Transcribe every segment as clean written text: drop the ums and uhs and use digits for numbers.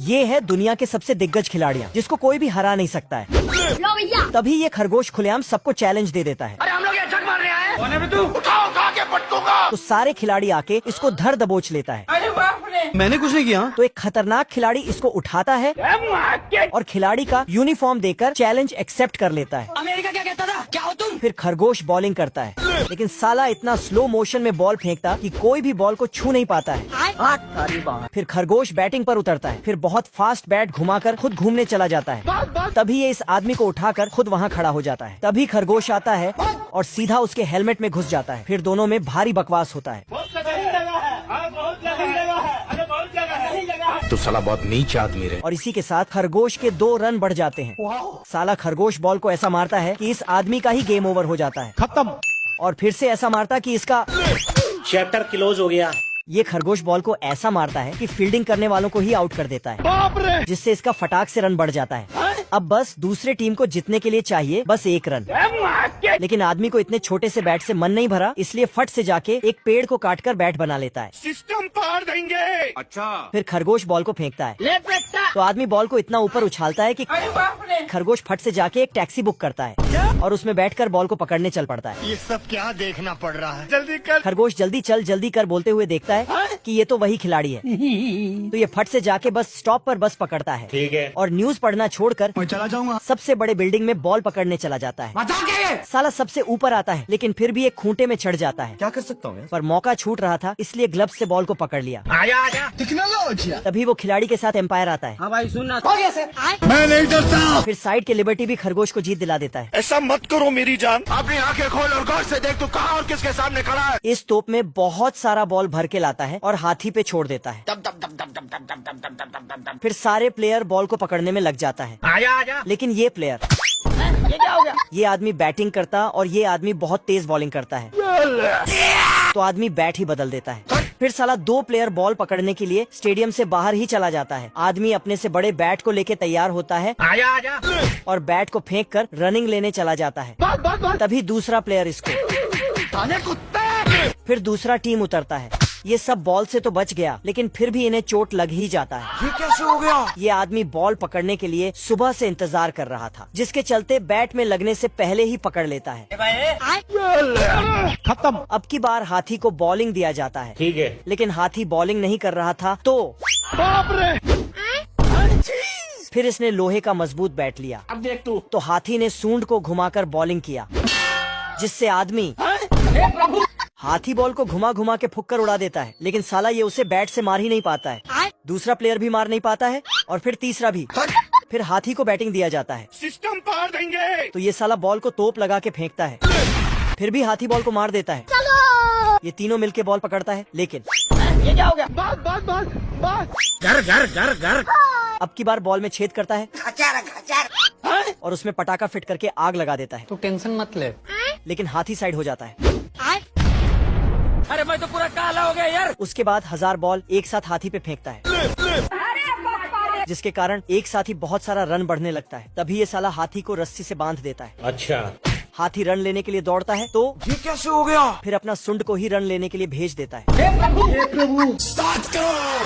ये है दुनिया के सबसे दिग्गज खिलाड़ियाँ जिसको कोई भी हरा नहीं सकता है। तभी ये खरगोश खुलेआम सबको चैलेंज दे देता है। अरे हम लोग यहाँ जग मारने आए हैं। कौन है बे तू? उठा के पटकूंगा। तो सारे खिलाड़ी आके इसको धर दबोच लेता है। अरे बाप रे, मैंने कुछ नहीं किया। तो एक खतरनाक खिलाड़ी इसको उठाता है और खिलाड़ी का यूनिफॉर्म देकर चैलेंज एक्सेप्ट कर लेता है। अमेरिका क्या कहता था? क्या हो तुम? फिर खरगोश बॉलिंग करता है, लेकिन साला इतना स्लो मोशन में बॉल फेंकता कि कोई भी बॉल को छू नहीं पाता है। फिर खरगोश बैटिंग पर उतरता है, फिर बहुत फास्ट बैट घुमाकर खुद घूमने चला जाता है। तभी ये इस आदमी को उठाकर खुद वहाँ खड़ा हो जाता है। तभी खरगोश आता है और सीधा उसके हेलमेट में घुस जाता है। फिर दोनों में भारी बकवास होता है। तो साला बहुत नीच आदमी रे। और इसी के साथ खरगोश के 2 रन बढ़ जाते हैं। साला खरगोश बॉल को ऐसा मारता है कि इस आदमी का ही गेम ओवर हो जाता है। खत्म। और फिर से ऐसा मारता कि इसका चैप्टर क्लोज हो गया। ये खरगोश बॉल को ऐसा मारता है कि फील्डिंग करने वालों को ही आउट कर देता है, जिससे इसका फटाक से रन बढ़ जाता है। अब बस दूसरे टीम को जीतने के लिए चाहिए बस 1 रन। लेकिन आदमी को इतने छोटे से बैट से मन नहीं भरा, इसलिए फट से जाके एक पेड़ को काटकर बैट बना लेता है। सिस्टम पार देंगे। अच्छा। फिर खरगोश बॉल को फेंकता है, तो आदमी बॉल को इतना ऊपर उछालता है कि अरे बाप रे, खरगोश फट से जाके एक टैक्सी बुक करता है और उसमें बैठकर बॉल को पकड़ने चल पड़ता है। ये सब क्या देखना पड़ रहा है? जल्दी कर। खरगोश जल्दी चल जल्दी कर बोलते हुए देखता है कि ये तो वही खिलाड़ी है। तो ये फट से जाके बस स्टॉप पर बस पकड़ता है। ठीक है। और न्यूज पढ़ना छोड़कर मैं चला जाऊंगा। सबसे बड़े बिल्डिंग में बॉल पकड़ने चला जाता है। बताओ क्या ये? साला सबसे ऊपर आता है, लेकिन फिर भी एक खूंटे में चढ़ जाता है। क्या कर सकता हूँ? पर मौका छूट रहा था, इसलिए ग्लव्स से बॉल को पकड़ लिया। आजा आजा। टेक्नोलॉजी। तभी वो खिलाड़ी के साथ एम्पायर आता है। हाँ भाई सुनना। हो गया सर। मैं नहीं डरता। फिर साइड के लिबर्टी भी खरगोश को जीत दिला देता है। ऐसा मत करो मेरी जान। अपनी आंखें खोल और गौर से देख तू कहाँ और किसके सामने खड़ा है। इस तोप में बहुत सारा बॉल भर के लाता है और हाथी पे छोड़ देता है। फिर सारे प्लेयर बॉल को पकड़ने में लग जाता है। आजा आजा। लेकिन ये प्लेयर, ये क्या हो गया? ये आदमी बैटिंग करता और ये आदमी बहुत तेज बॉलिंग करता है, तो आदमी बैट ही बदल देता है। फिर साला 2 प्लेयर बॉल पकड़ने के लिए स्टेडियम से बाहर ही चला जाता है। आदमी अपने से बड़े बैट को लेके तैयार होता है आजा आजा। और बैट को फेंक कर रनिंग लेने चला जाता है। तभी दूसरा प्लेयर इसको, फिर दूसरा टीम उतरता है। ये सब बॉल से तो बच गया, लेकिन फिर भी इन्हें चोट लग ही जाता है। ये कैसे हो गया? ये आदमी बॉल पकड़ने के लिए सुबह से इंतजार कर रहा था, जिसके चलते बैट में लगने से पहले ही पकड़ लेता है। खत्म। अब की बार हाथी को बॉलिंग दिया जाता है, ठीक है। लेकिन हाथी बॉलिंग नहीं कर रहा था, तो फिर इसने लोहे का मजबूत बैट लिया। अब देख तू। तो हाथी ने सूंड को घुमाकर बॉलिंग किया, जिससे आदमी हाथी बॉल को घुमा घुमा के फुक्कर उड़ा देता है, लेकिन साला ये उसे बैट से मार ही नहीं पाता है। दूसरा प्लेयर भी मार नहीं पाता है और फिर तीसरा भी। फिर हाथी को बैटिंग दिया जाता है, सिस्टम पार देंगे। तो ये साला बॉल को तोप लगा के फेंकता है, फिर भी हाथी बॉल को मार देता है। ये तीनों मिलके बॉल पकड़ता है, लेकिन ये क्या हो गया? बस। घर घर घर घर। अब की बार बॉल में छेद करता है और उसमें पटाखा फिट करके आग लगा देता है। तो टेंशन मत ले। लेकिन हाथी साइड हो जाता है। अरे मैं तो पूरा काला हो गया यार। उसके बाद 1000 बॉल एक साथ हाथी पे फेंकता है, जिसके कारण एक साथ ही बहुत सारा रन बढ़ने लगता है। तभी ये साला हाथी को रस्सी से बांध देता है। अच्छा। हाथी रन लेने के लिए दौड़ता है, तो ये कैसे हो गया? फिर अपना सुंड को ही रन लेने के लिए भेज देता है।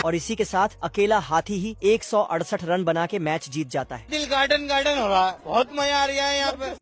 और इसी के साथ अकेला हाथी ही 168 रन बना के मैच जीत जाता है। दिल गार्डन गार्डन हो रहा है। बहुत मजा आ रहा है यहाँ पे।